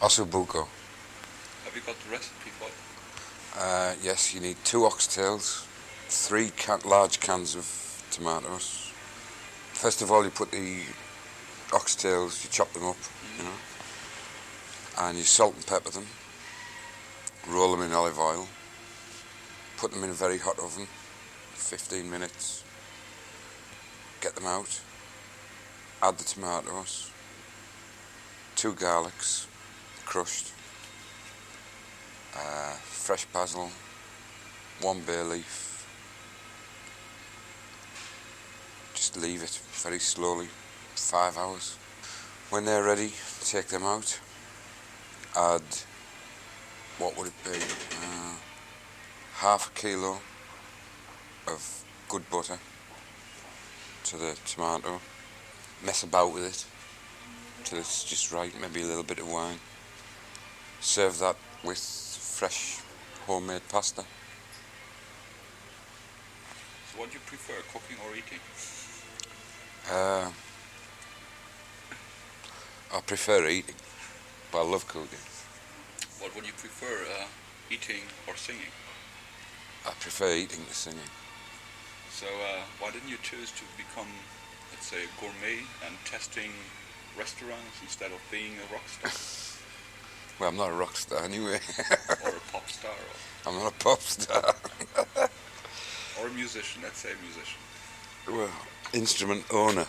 Ossobuco. Have you got the recipe for it? Yes, you need 2 oxtails, 3 large cans of tomatoes. First of all, you put the oxtails, you chop them up, you know, and you salt and pepper them, roll them in olive oil, put them in a very hot oven, 15 minutes, get them out, add the tomatoes, 2 garlics, crushed, fresh basil, 1 bay leaf. Just leave it very slowly, 5 hours. When they're ready, take them out, add, what would it be, half a kilo of good butter to the tomato, mess about with it till it's just right, maybe a little bit of wine. Serve that with fresh homemade pasta. So what do you prefer, cooking or eating? I prefer eating, but I love cooking. What would you prefer, eating or singing? I prefer eating to singing. So why didn't you choose to become, let's say, a gourmet and testing restaurants instead of being a rock star? Well, I'm not a rock star anyway. Or a pop star? I'm not a pop star. Or a musician, let's say a musician. Well, instrument owner.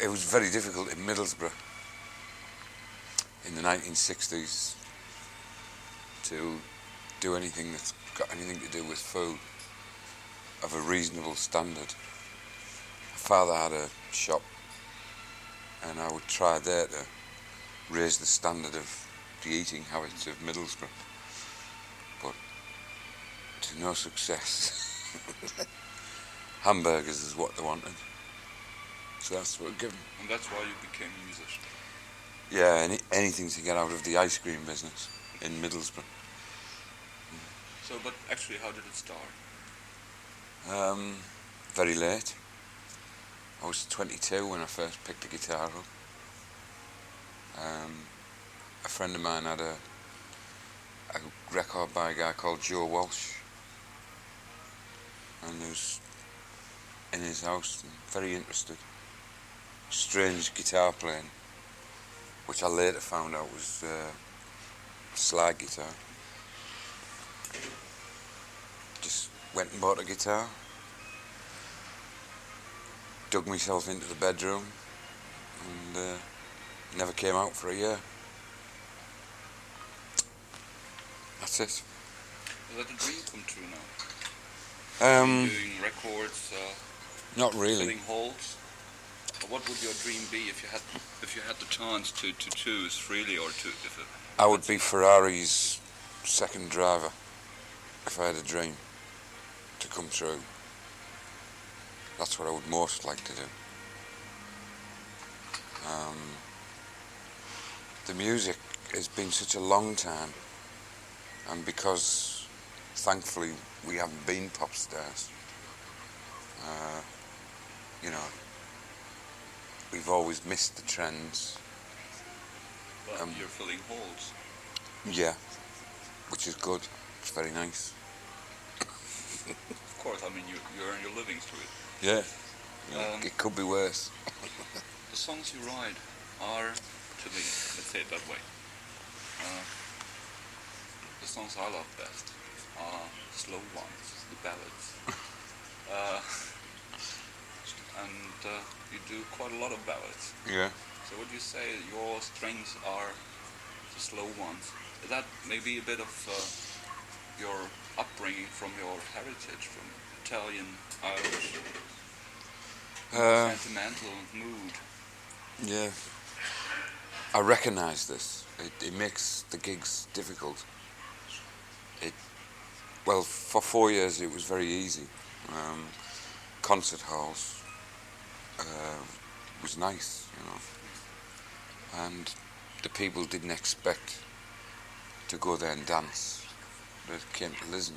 It was very difficult in Middlesbrough in the 1960s to do anything that's got anything to do with food of a reasonable standard. My father had a shop and I would try there to raise the standard of the eating habits of Middlesbrough, but to no success. Hamburgers is what they wanted, so that's what we given. And that's why you became a musician? Yeah, anything to get out of the ice cream business in Middlesbrough. So, but actually, how did it start? Very late. I was 22 when I first picked the guitar up. A friend of mine had a record by a guy called Joe Walsh, and he was in his house, very interested. Strange guitar playing, which I later found out was slide guitar. Just went and bought a guitar, dug myself into the bedroom, and never came out for a year. That's it. Is that a dream come true now? Doing records, not really. filling halls? Or what would your dream be if you had the chance to choose freely, or to? I would be Ferrari's second driver if I had a dream to come true. That's what I would most like to do. The music has been such a long time, and because thankfully we haven't been pop stars, you know, we've always missed the trends. But you're filling halls. Yeah, which is good. It's very nice. Of course, I mean you earn your living through it. Yeah. It could be worse. The songs you write are, to me, let's say it that way, the songs I love best are slow ones, the ballads. And you do quite a lot of ballads. Yeah. So would you say your strengths are the slow ones? Is that maybe a bit of your upbringing from your heritage, from Italian, Irish, sentimental mood? Yeah. I recognise this. It makes the gigs difficult. Well, for 4 years it was very easy. Concert halls was nice, you know. And the people didn't expect to go there and dance. They came to listen.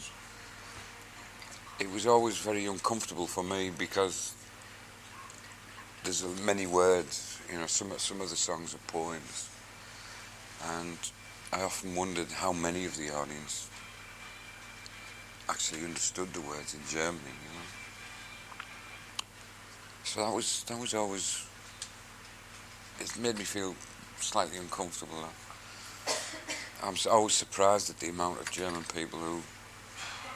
It was always very uncomfortable for me because there's many words. You know, some of the songs are poems, and I often wondered how many of the audience actually understood the words in Germany. You know, so that was always. It made me feel slightly uncomfortable. I'm always surprised at the amount of German people who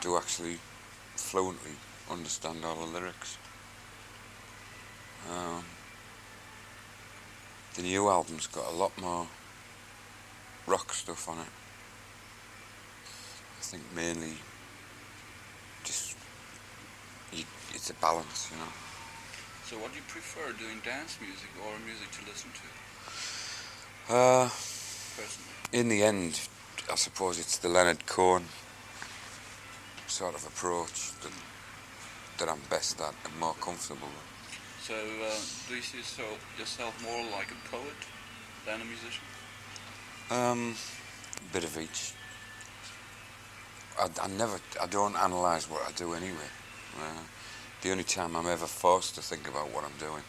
do actually fluently understand all the lyrics. The new album's got a lot more rock stuff on it. I think mainly just it's a balance, you know. So what do you prefer, doing dance music or music to listen to? Personally. In the end, I suppose it's the Leonard Cohen sort of approach that I'm best at and more comfortable with. So do you see yourself more like a poet than a musician? A bit of each. I don't analyse what I do anyway. The only time I'm ever forced to think about what I'm doing,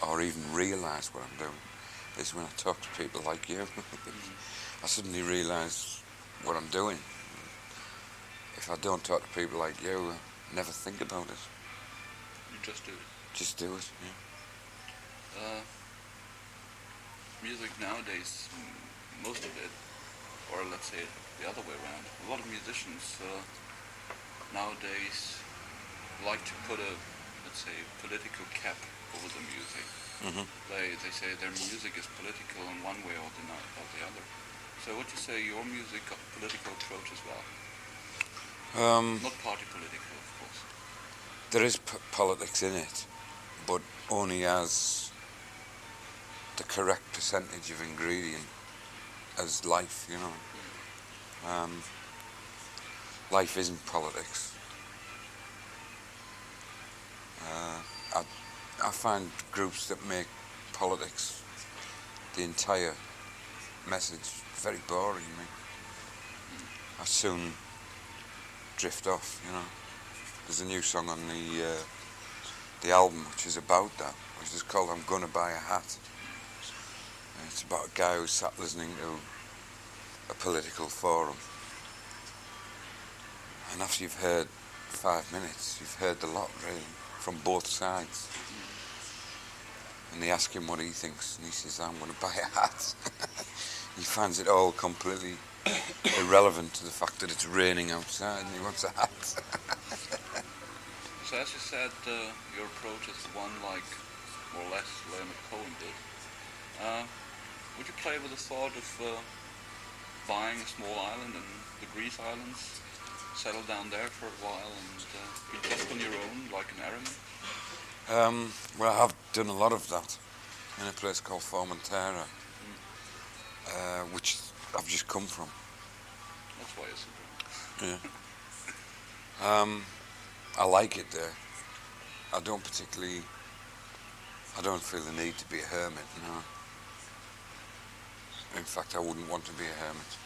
or even realise what I'm doing, is when I talk to people like you. I suddenly realise what I'm doing. If I don't talk to people like you, I never think about it. You just do it. Just do it, yeah. Music nowadays, most of it, or let's say the other way around, a lot of musicians nowadays like to put a, let's say, political cap over the music. Mm-hmm. They say their music is political in one way or the other. So would you say your music got political approach as well? Not party political, of course. There is politics in it, but only as the correct percentage of ingredient as life, you know. Life isn't politics. I find groups that make politics the entire message very boring. I soon drift off, you know. There's a new song on the album which is about that, which is called I'm Gonna Buy a Hat. And it's about a guy who sat listening to a political forum. And after you've heard 5 minutes, you've heard a lot, really, from both sides. And they ask him what he thinks, and he says, I'm going to buy a hat. He finds it all completely irrelevant to the fact that it's raining outside and he wants a hat. So as you said, your approach is the one like, more or less, Leonard Cohen did. Would you play with the thought of buying a small island in the Greece Islands, settle down there for a while and be just on your own, like an eremit? Well, I've done a lot of that in a place called Formentera, which I've just come from. That's why it's so good. Yeah. I like it there. I don't feel the need to be a hermit, no. In fact, I wouldn't want to be a hermit.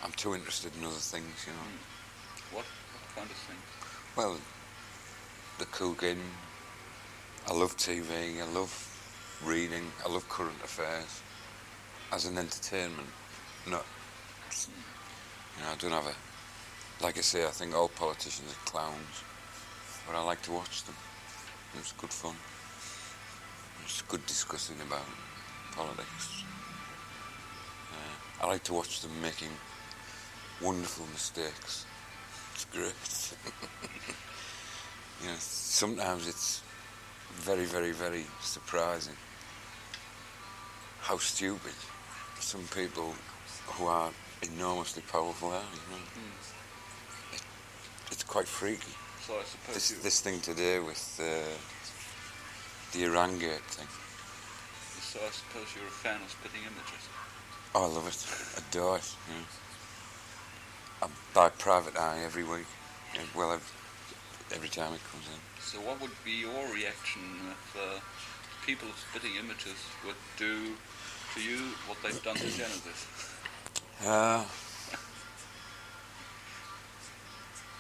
I'm too interested in other things, you know. What kind of things? Well, the cooking, I love TV, I love reading, I love current affairs. As an entertainment, not, you know, I don't have a, like I say, I think all politicians are clowns, but I like to watch them. It's good fun. It's good discussing about politics. I like to watch them making wonderful mistakes. It's great. You know, sometimes it's very, very, very surprising how stupid some people who are enormously powerful are. You know? It's quite freaky. So I suppose This thing today with the Iran gate thing. So I suppose you're a fan of spitting images. Oh, I love it. Adore it. Yeah. I buy Private Eye every week. Yeah, well, every time it comes in. So what would be your reaction if people of spitting images would do to you what they've done to Genesis? Uh,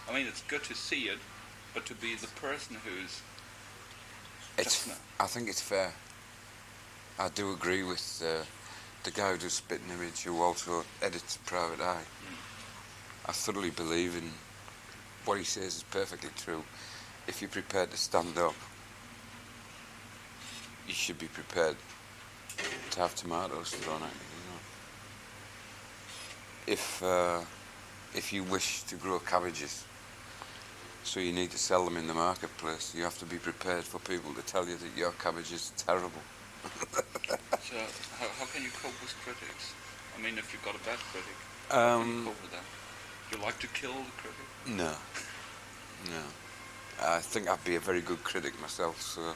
I mean, it's good to see it, But to be the person who's It's. I think it's fair. I do agree with the guy who does Spit and Image, who also edits Private Eye. I thoroughly believe in what he says is perfectly true. If you're prepared to stand up, you should be prepared to have tomatoes thrown at you, you know. If you wish to grow cabbages, so you need to sell them in the marketplace, you have to be prepared for people to tell you that your cabbage is terrible. So how can you cope with critics? I mean, if you've got a bad critic, how can you cope with that? Do you like to kill the critic? No. I think I'd be a very good critic myself, so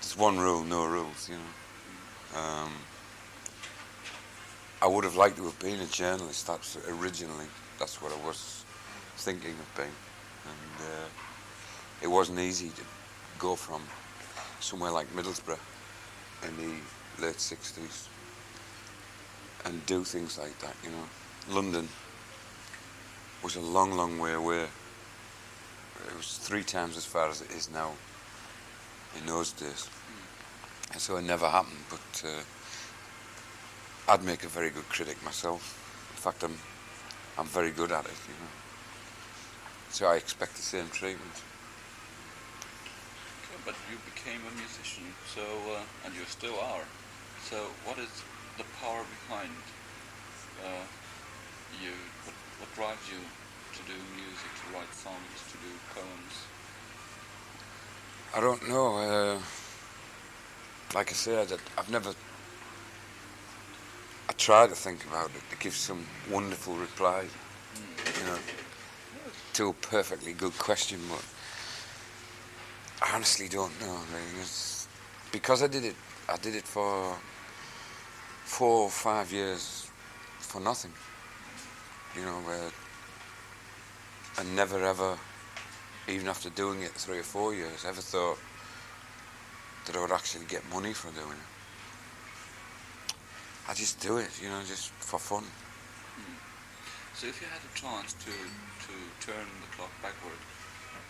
there's one rule, no rules, you know. I would have liked to have been a journalist. That's what I was thinking of being, and it wasn't easy to go from somewhere like Middlesbrough in the late 60s and do things like that, you know. London was a long, long way away. It was 3 times as far as it is now in those days. And so it never happened, but I'd make a very good critic myself. In fact, I'm very good at it, you know. So I expect the same treatment. Okay, but you became a musician, so and you still are. So what is the power behind you? What drives you to do music, to write songs, to do poems? I don't know. Like I said, I've never. I try to think about it to give some wonderful reply, you know, to a perfectly good question, but I honestly don't know. Really. It's because I did it for 4 or 5 years for nothing, you know, and never ever, even after doing it 3 or 4 years, ever thought that I would actually get money for doing it. I just do it, you know, just for fun. So if you had a chance to turn the clock backward,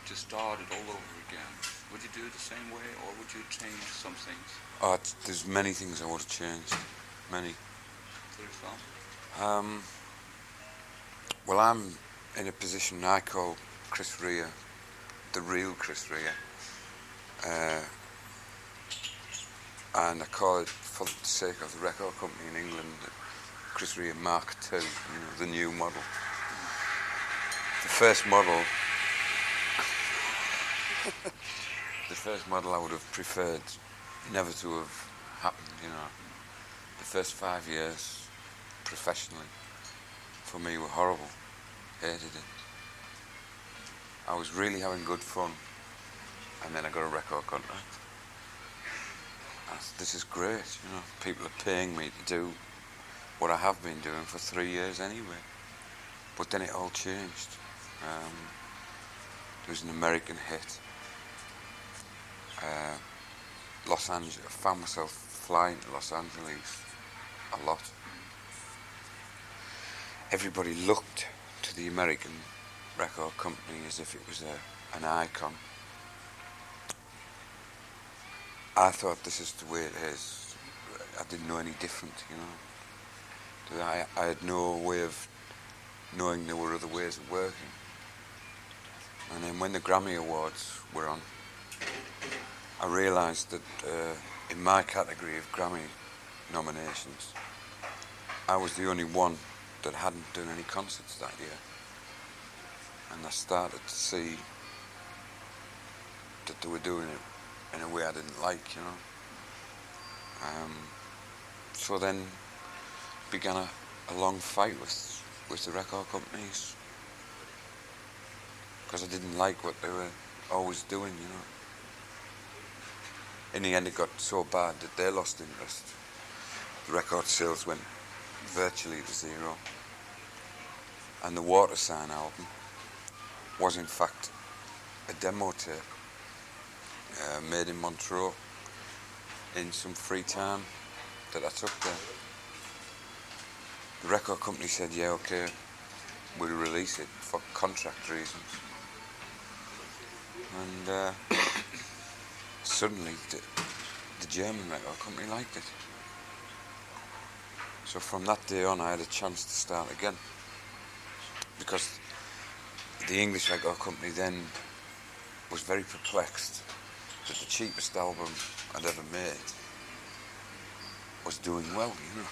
to start it all over again, would you do it the same way, or would you change some things? Oh, there's many things I would have changed. Many. For example? Well, I'm in a position I call Chris Rea, the real Chris Rea. And I call it, for the sake of the record company in England, Chris Rea Mark II, you know, the new model. The first model I would have preferred never to have happened, you know. The first 5 years, professionally, for me were horrible. Hated it. I was really having good fun, and then I got a record contract. This is great, you know. People are paying me to do what I have been doing for 3 years anyway. But then it all changed. There was an American hit. Los Angeles. I found myself flying to Los Angeles a lot. Everybody looked to the American record company as if it was an icon. I thought this is the way it is. I didn't know any different, you know. I had no way of knowing there were other ways of working. And then when the Grammy Awards were on, I realised that in my category of Grammy nominations, I was the only one that hadn't done any concerts that year. And I started to see that they were doing it in a way I didn't like, you know. So then began a long fight with the record companies, because I didn't like what they were always doing, you know. In the end, it got so bad that they lost interest. The record sales went virtually to zero. And the Water Sign album was in fact a demo tape made in Montreux in some free time that I took there. The record company said, yeah, okay, we'll release it for contract reasons. and suddenly the German record company liked it. So from that day on I had a chance to start again, because the English record company then was very perplexed that the cheapest album I'd ever made was doing well, you know.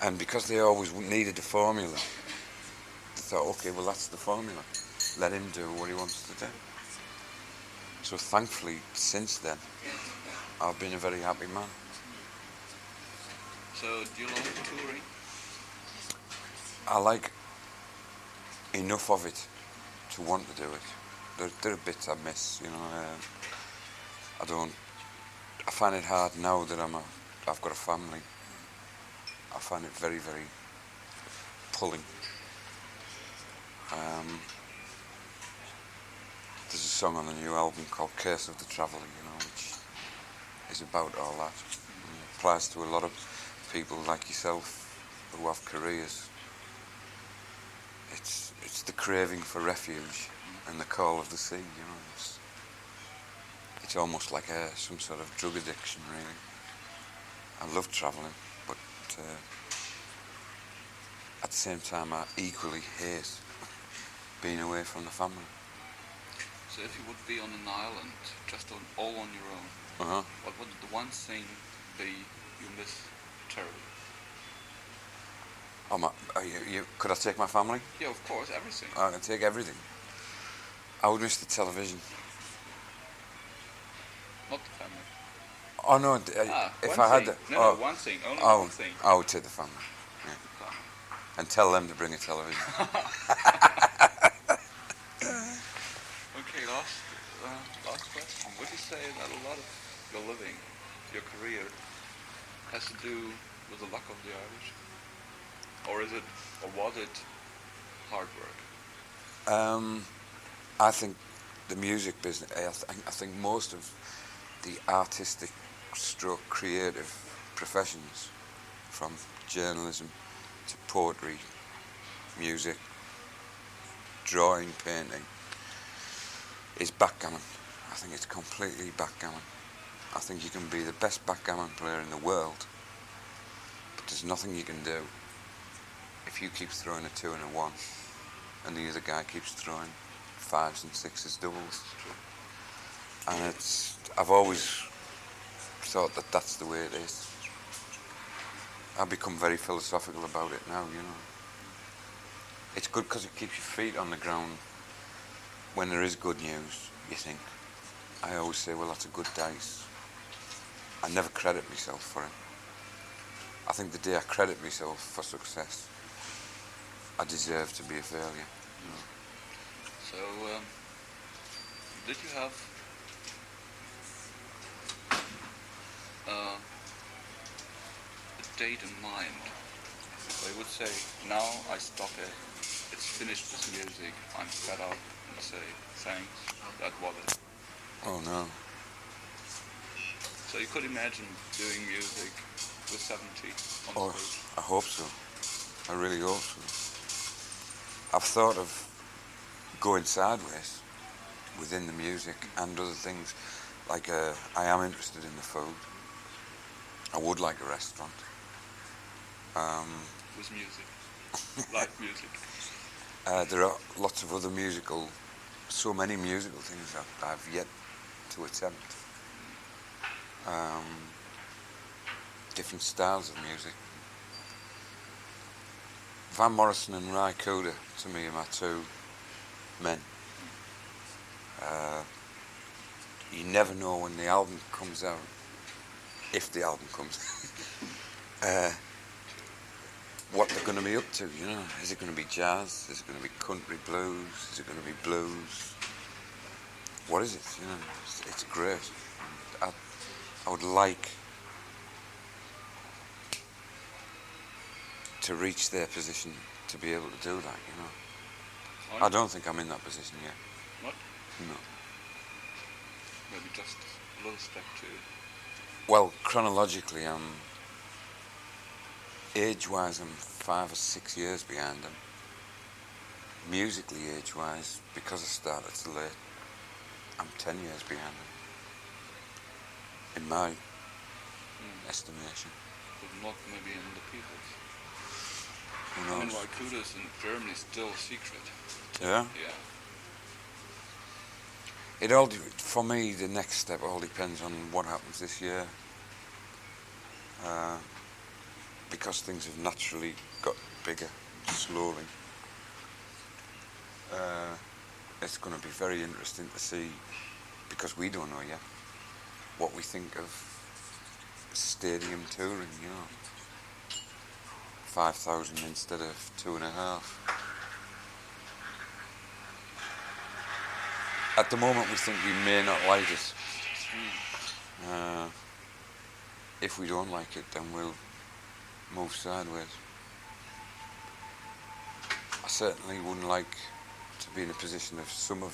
And because they always needed a formula, they thought, okay, well that's the formula. Let him do what he wants to do. So thankfully, since then, I've been a very happy man. So do you like touring? I like enough of it to want to do it. There are bits I miss, you know. I find it hard now that I've got a family. I find it very, very pulling. There's a song on the new album called Curse of the Traveller, you know, which is about all that. It applies to a lot of people like yourself who have careers. It's the craving for refuge and the call of the sea, you know. It's almost like some sort of drug addiction, really. I love travelling, but at the same time I equally hate being away from the family. So if you would be on an island, just all on your own, what would the one thing be you miss terribly? Could I take my family? Yeah, of course, everything. I can take everything. I would miss the television. Not the family. Oh no! If I had one thing, only one thing. I would take the family, yeah. And tell them to bring a television. Okay, last question. Would you say that a lot of your living, your career, has to do with the luck of the Irish, or was it hard work? I think the music business. I think most of the artistic stroke creative professions, from journalism to poetry, music, drawing, painting, is backgammon. I think it's completely backgammon. I think you can be the best backgammon player in the world, but there's nothing you can do if you keep throwing a 2 and a 1 and the other guy keeps throwing 5s and 6s doubles. And I've always thought that that's the way it is. I've become very philosophical about it now, you know. It's good because it keeps your feet on the ground. When there is good news, you think. I always say, well, that's a good dice. I never credit myself for it. I think the day I credit myself for success, I deserve to be a failure. You know. So, did you have a date in mind? So you would say, now I stop it, it's finished with music, I'm fed up, and say, thanks, that was it. Oh no. So you could imagine doing music with 70 on stage? I hope so. I really hope so. I've thought of going sideways within the music and other things. Like, I am interested in the food. I would like a restaurant. With music, live music. There are lots of other so many musical things that I've yet to attempt. Different styles of music. Van Morrison and Ry Cooder, to me, are my two men. You never know when the album comes out, if the album comes out, what they're going to be up to, you know. Is it going to be jazz? Is it going to be country blues? Is it going to be blues? What is it? You know, it's great. I would like to reach their position to be able to do that, you know. I don't think I'm in that position yet. What? No. Maybe just a little step too. Well, chronologically, age-wise, I'm 5 or 6 years behind them. musically, age-wise, because I started so late, I'm 10 years behind them, in my estimation. But not maybe in the people's. Who I mean, knows? Waikuda's in Germany is still a secret. Yeah? Yeah. It all, for me, the next step all depends on what happens this year. Because things have naturally got bigger, slowly. It's going to be very interesting to see, because we don't know yet, what we think of stadium touring, 5,000 instead of 2.5. At the moment we think we may not like it. If we don't like it, then we'll move sideways. I certainly wouldn't like to be in a position of some of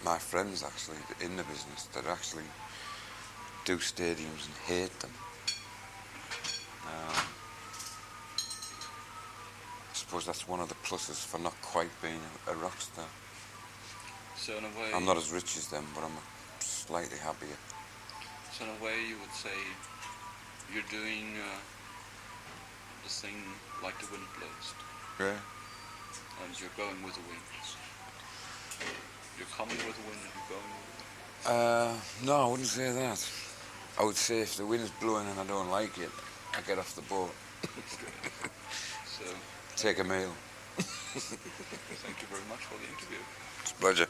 my friends actually in the business that actually do stadiums and hate them. I suppose that's one of the pluses for not quite being a rock star. So in a way, I'm not as rich as them, but I'm slightly happier. So in a way, you would say you're doing the thing like the wind blows, Yeah. and you're going with the wind. You're coming with the wind, and you're going with the wind. No, I wouldn't say that. I would say if the wind's blowing and I don't like it, I get off the boat. So Take a meal. thank you very much for the interview. It's a pleasure.